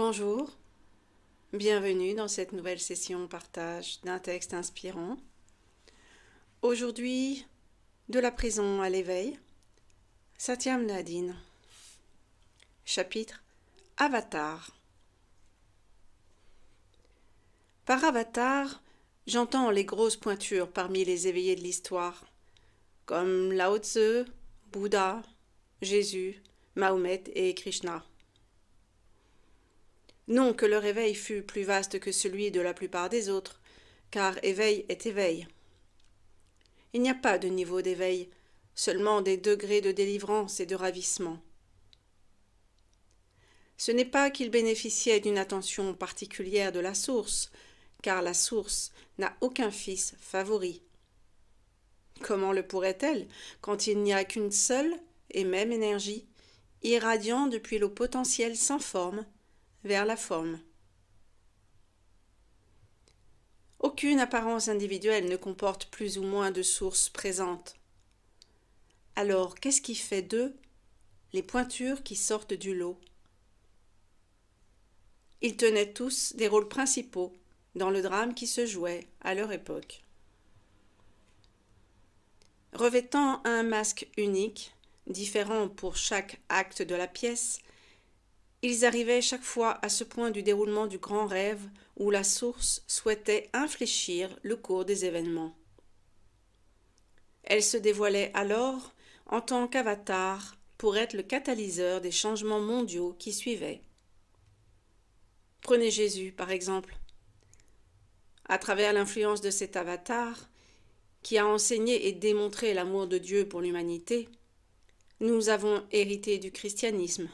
Bonjour, bienvenue dans cette nouvelle session partage d'un texte inspirant. Aujourd'hui, de la prison à l'éveil, Satyam Nadine. Chapitre Avatar. Par avatar, j'entends les grosses pointures parmi les éveillés de l'histoire, comme Lao Tse, Bouddha, Jésus, Mahomet et Krishna. Non que leur éveil fût plus vaste que celui de la plupart des autres, car éveil est éveil. Il n'y a pas de niveau d'éveil, seulement des degrés de délivrance et de ravissement. Ce n'est pas qu'ils bénéficiaient d'une attention particulière de la source, car la source n'a aucun fils favori. Comment le pourrait-elle quand il n'y a qu'une seule et même énergie, irradiant depuis le potentiel sans forme vers la forme? Aucune apparence individuelle ne comporte plus ou moins de sources présentes. Alors, qu'est-ce qui fait d'eux les pointures qui sortent du lot? Ils tenaient tous des rôles principaux dans le drame qui se jouait à leur époque. Revêtant un masque unique, différent pour chaque acte de la pièce, ils arrivaient chaque fois à ce point du déroulement du grand rêve où la source souhaitait infléchir le cours des événements. Elle se dévoilait alors en tant qu'avatar pour être le catalyseur des changements mondiaux qui suivaient. Prenez Jésus, par exemple. À travers l'influence de cet avatar, qui a enseigné et démontré l'amour de Dieu pour l'humanité, nous avons hérité du christianisme.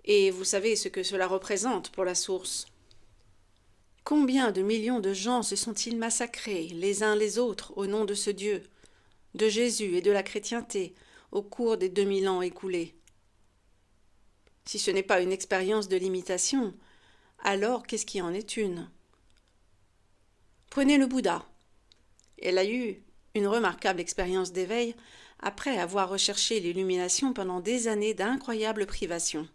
Et vous savez ce que cela représente pour la source. Combien de millions de gens se sont-ils massacrés les uns les autres au nom de ce Dieu, de Jésus et de la chrétienté au cours des 2000 ans écoulés? Si ce n'est pas une expérience de l'imitation, alors qu'est-ce qui en est une? Prenez le Bouddha. Elle a eu une remarquable expérience d'éveil après avoir recherché l'illumination pendant des années d'incroyables privations.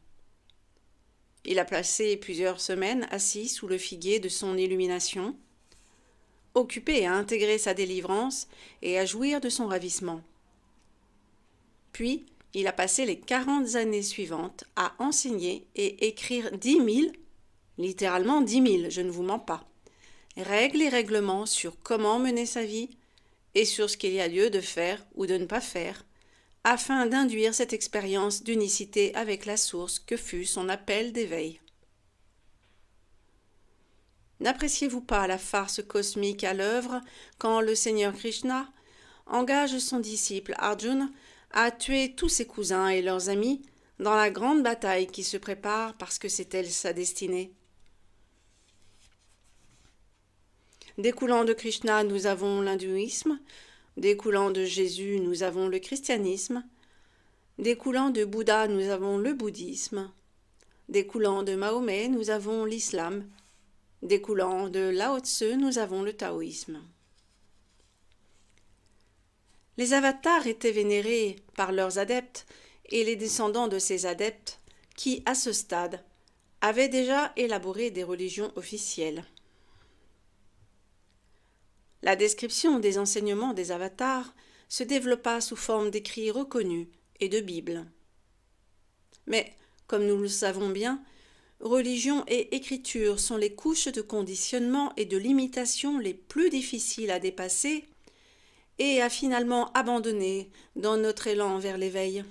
Il a passé plusieurs semaines assis sous le figuier de son illumination, occupé à intégrer sa délivrance et à jouir de son ravissement. Puis, il a passé les 40 années suivantes à enseigner et écrire 10 000, littéralement 10 000, je ne vous mens pas, règles et règlements sur comment mener sa vie et sur ce qu'il y a lieu de faire ou de ne pas faire, afin d'induire cette expérience d'unicité avec la source que fut son appel d'éveil. N'appréciez-vous pas la farce cosmique à l'œuvre quand le Seigneur Krishna engage son disciple Arjuna à tuer tous ses cousins et leurs amis dans la grande bataille qui se prépare parce que c'est elle sa destinée? Découlant de Krishna, nous avons l'hindouisme, découlant de Jésus, nous avons le christianisme, découlant de Bouddha, nous avons le bouddhisme, découlant de Mahomet, nous avons l'islam, découlant de Lao Tse, nous avons le taoïsme. Les avatars étaient vénérés par leurs adeptes et les descendants de ces adeptes qui, à ce stade, avaient déjà élaboré des religions officielles. La description des enseignements des avatars se développa sous forme d'écrits reconnus et de Bible. Mais, comme nous le savons bien, religion et écriture sont les couches de conditionnement et de limitation les plus difficiles à dépasser et à finalement abandonner dans notre élan vers l'éveil,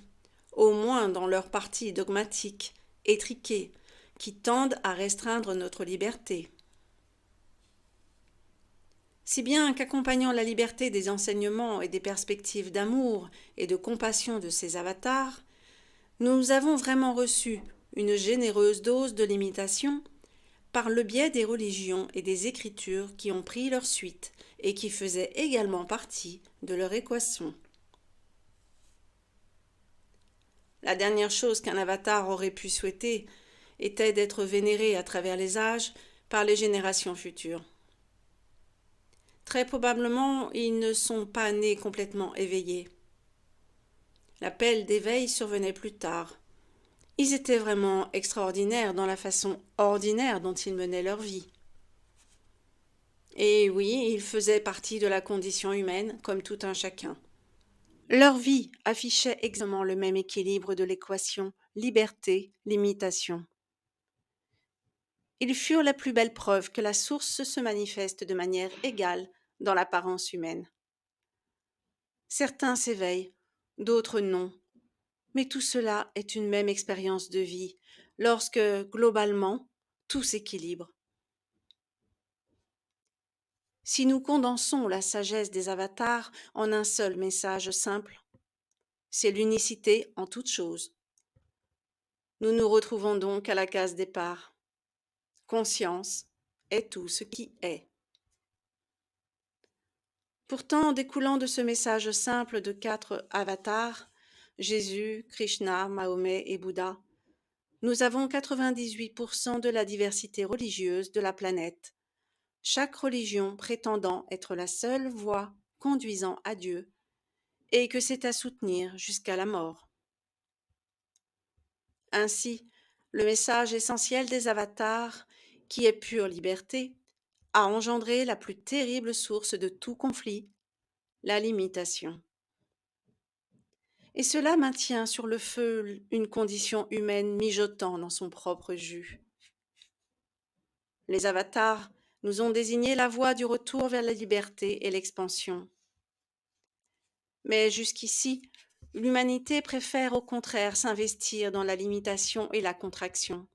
au moins dans leurs parties dogmatiques, étriquées, qui tendent à restreindre notre liberté. Si bien qu'accompagnant la liberté des enseignements et des perspectives d'amour et de compassion de ces avatars, nous avons vraiment reçu une généreuse dose de limitation par le biais des religions et des écritures qui ont pris leur suite et qui faisaient également partie de leur équation. La dernière chose qu'un avatar aurait pu souhaiter était d'être vénéré à travers les âges par les générations futures. Très probablement, ils ne sont pas nés complètement éveillés. L'appel d'éveil survenait plus tard, Ils étaient vraiment extraordinaires dans la façon ordinaire dont ils menaient leur vie. Et oui, ils faisaient partie de la condition humaine comme tout un chacun. Leur vie affichait exactement le même équilibre de l'équation liberté-limitation. Ils furent la plus belle preuve que la source se manifeste de manière égale dans l'apparence humaine. Certains s'éveillent, d'autres non, mais tout cela est une même expérience de vie, lorsque, globalement, tout s'équilibre. Si nous condensons la sagesse des avatars en un seul message simple, c'est l'unicité en toute chose. Nous nous retrouvons donc à la case départ. Conscience est tout ce qui est. Pourtant, découlant de ce message simple de 4 avatars, Jésus, Krishna, Mahomet et Bouddha, nous avons 98% de la diversité religieuse de la planète, chaque religion prétendant être la seule voie conduisant à Dieu, et que c'est à soutenir jusqu'à la mort. Ainsi, le message essentiel des avatars, qui est pure liberté, a engendré la plus terrible source de tout conflit, la limitation. Et cela maintient sur le feu une condition humaine mijotant dans son propre jus. Les avatars nous ont désigné la voie du retour vers la liberté et l'expansion. Mais jusqu'ici, l'humanité préfère au contraire s'investir dans la limitation et la contraction,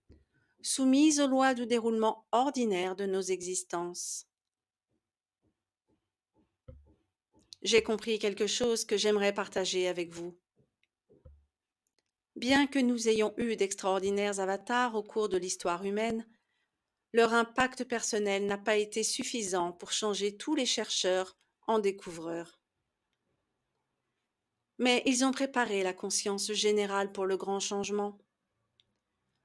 soumise aux lois du déroulement ordinaire de nos existences. J'ai compris quelque chose que j'aimerais partager avec vous. Bien que nous ayons eu d'extraordinaires avatars au cours de l'histoire humaine, leur impact personnel n'a pas été suffisant pour changer tous les chercheurs en découvreurs. Mais ils ont préparé la conscience générale pour le grand changement.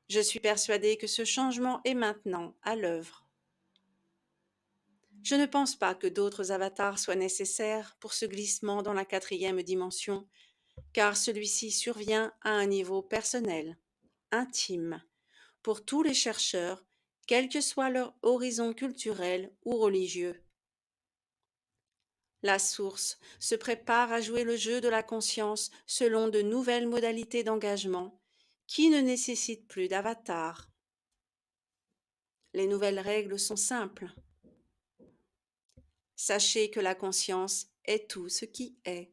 Je suis persuadée que ce changement est maintenant à l'œuvre. Je ne pense pas que d'autres avatars soient nécessaires pour ce glissement dans la 4e dimension, car celui-ci survient à un niveau personnel, intime, pour tous les chercheurs, quel que soit leur horizon culturel ou religieux. La source se prépare à jouer le jeu de la conscience selon de nouvelles modalités d'engagement qui ne nécessitent plus d'avatar. Les nouvelles règles sont simples. Sachez que la conscience est tout ce qui est.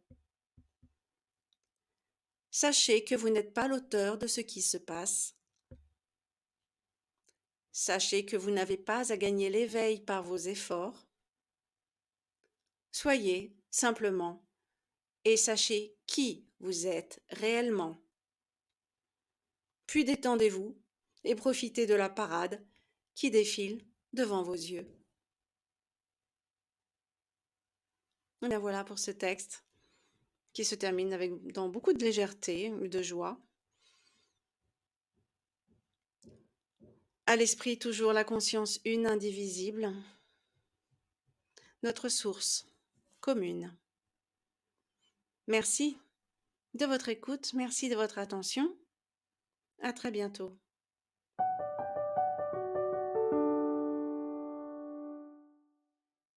Sachez que vous n'êtes pas l'auteur de ce qui se passe. Sachez que vous n'avez pas à gagner l'éveil par vos efforts. Soyez simplement et sachez qui vous êtes réellement. Puis détendez-vous et profitez de la parade qui défile devant vos yeux. Et bien voilà pour ce texte qui se termine dans beaucoup de légèreté, de joie. À l'esprit toujours la conscience une, indivisible, notre source commune. Merci de votre écoute, merci de votre attention. À très bientôt.